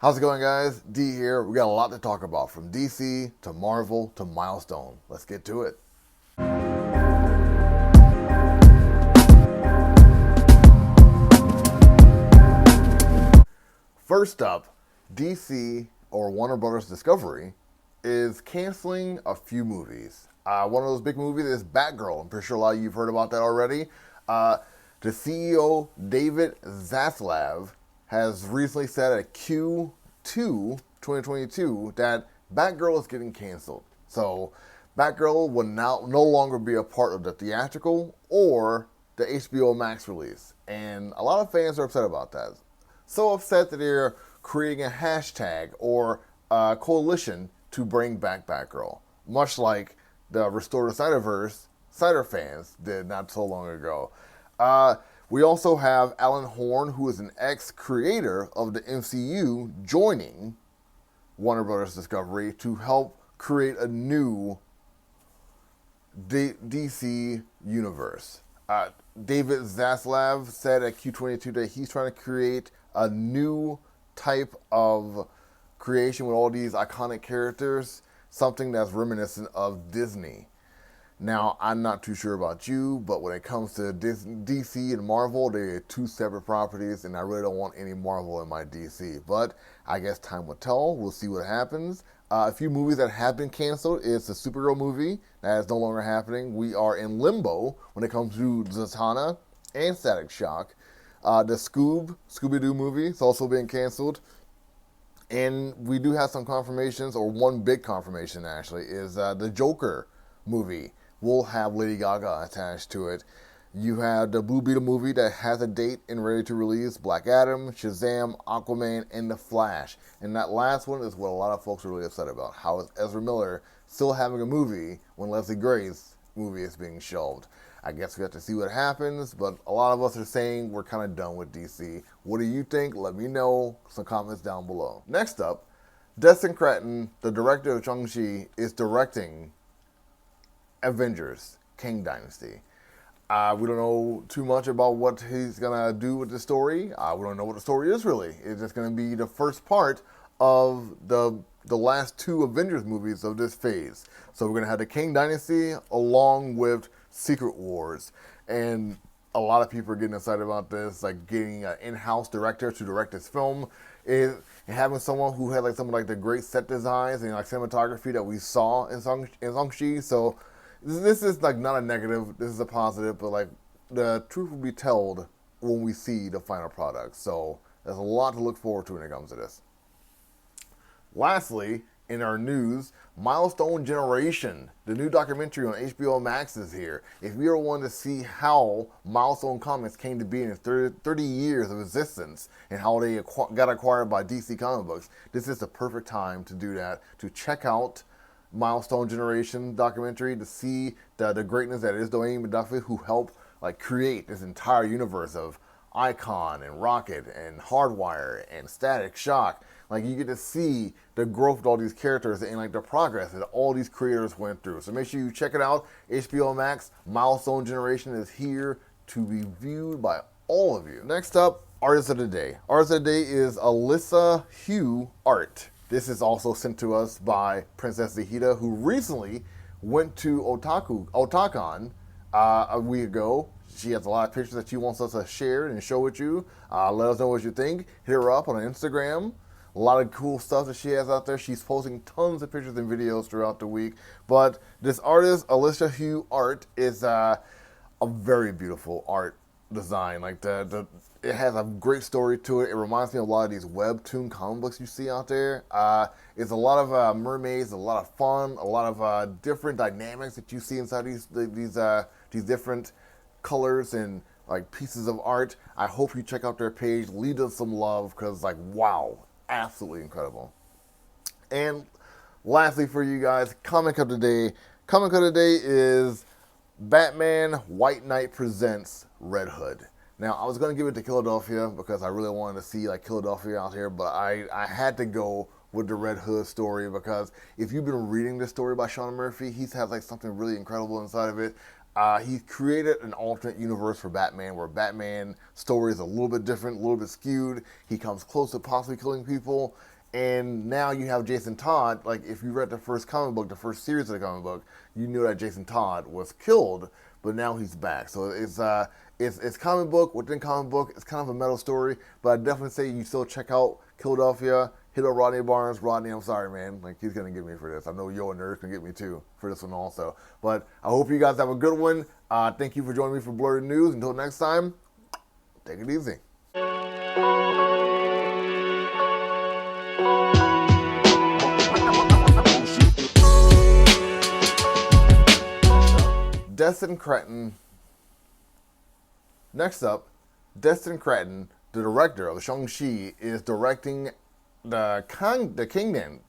How's it going, guys? D here. We got a lot to talk about, from DC to Marvel to Milestone. Let's get to it. First up, DC, or Warner Brothers Discovery, is canceling a few movies. One of those big movies is Batgirl. I'm pretty sure a lot of you have heard about that already. The CEO, David Zaslav, has recently said at Q2 2022 that Batgirl is getting canceled. So Batgirl will now no longer be a part of the theatrical or the HBO Max release. And a lot of fans are upset about that. So upset that they're creating a hashtag or a coalition to bring back Batgirl, much like the Restore the Snyderverse Snyder fans did not so long ago. We also have Alan Horn, who is an ex-creator of the MCU, joining Warner Brothers Discovery to help create a new DC universe. David Zaslav said at Q22 that he's trying to create a new type of creation with all these iconic characters, something that's reminiscent of Disney. Now, I'm not too sure about you, but when it comes to DC and Marvel, they're two separate properties, and I really don't want any Marvel in my DC. But I guess time will tell. We'll see what happens. A few movies that have been canceled is the Supergirl movie. That is no longer happening. We are in limbo when it comes to Zatanna and Static Shock. The Scooby-Doo movie is also being canceled. And we do have some confirmations, or one big confirmation actually, is the Joker movie will have Lady Gaga attached to it. You have the Blue Beetle movie that has a date and ready to release, Black Adam, Shazam, Aquaman, and The Flash. And that last one is what a lot of folks are really upset about. How is Ezra Miller still having a movie when Leslie Gray's movie is being shelved? I guess we have to see what happens, but a lot of us are saying we're kind of done with DC. What do you think? Let me know. Some comments down below. Next up, Destin Cretton, the director of Shang-Chi, is directing Avengers, Kang Dynasty. We don't know too much about what he's going to do with the story. We don't know what the story is really. It's just going to be the first part of the last two Avengers movies of this phase. So we're going to have the Kang Dynasty along with Secret Wars. And a lot of people are getting excited about this, like getting an in-house director to direct this film. And having someone who had like some of like the great set designs and like cinematography that we saw in Shang-Chi. So this is like not a negative, this is a positive, but like the truth will be told when we see the final product. So there's a lot to look forward to when it comes to this. Lastly, in our news, Milestone Generation, the new documentary on HBO Max is here. If you ever want to see how Milestone Comics came to be in its 30 years of existence and how they got acquired by DC Comic Books, this is the perfect time to do that, to check out Milestone Generation documentary, to see the greatness that is Dwayne McDuffie, who helped like create this entire universe of Icon and Rocket and Hardwire and Static Shock. Like, you get to see the growth of all these characters and like the progress that all these creators went through. So make sure you check it out. HBO Max, Milestone Generation is here to be viewed by all of you. Next up, Artist of the Day. Artist of the Day is Alyssa Hugh Art. This is also sent to us by Princess Zahida, who recently went to Otakon a week ago. She has a lot of pictures that she wants us to share and show with you. Let us know what you think. Hit her up on Instagram. A lot of cool stuff that she has out there. She's posting tons of pictures and videos throughout the week. But this artist, Alyssa Hugh Art, is a very beautiful art design. Like it has a great story to it. It reminds me of a lot of these webtoon comic books you see out there. It's a lot of mermaids, a lot of fun, a lot of different dynamics that you see inside these different colors and like pieces of art. I hope you check out their page. Leave them some love, because like, wow, absolutely incredible. And lastly for you guys, comic of the day. Comic of the day is Batman White Knight presents Red Hood. Now, I was going to give it to Philadelphia because I really wanted to see like Philadelphia out here, but I had to go with the Red Hood story, because if you've been reading this story by Sean Murphy, he's had like something really incredible inside of it. He created an alternate universe for Batman where Batman story is a little bit different, a little bit skewed. He comes close to possibly killing people, And now you have Jason Todd. Like, if you read the first comic book, the first series of the comic book, you knew that Jason Todd was killed, but now he's back. So it's comic book within comic book. It's kind of a metal story, but I definitely say you still check out Philadelphia. Hit up Rodney Barnes. Rodney, I'm sorry, man. Like, he's gonna get me for this. I know Yo and Nerd can get me too for this one also. But I hope you guys have a good one. Thank you for joining me for Blerd News. Until next time, take it easy. Destin Cretton. Next up, Destin Cretton, the director of Shang-Chi, is directing the Kingdom.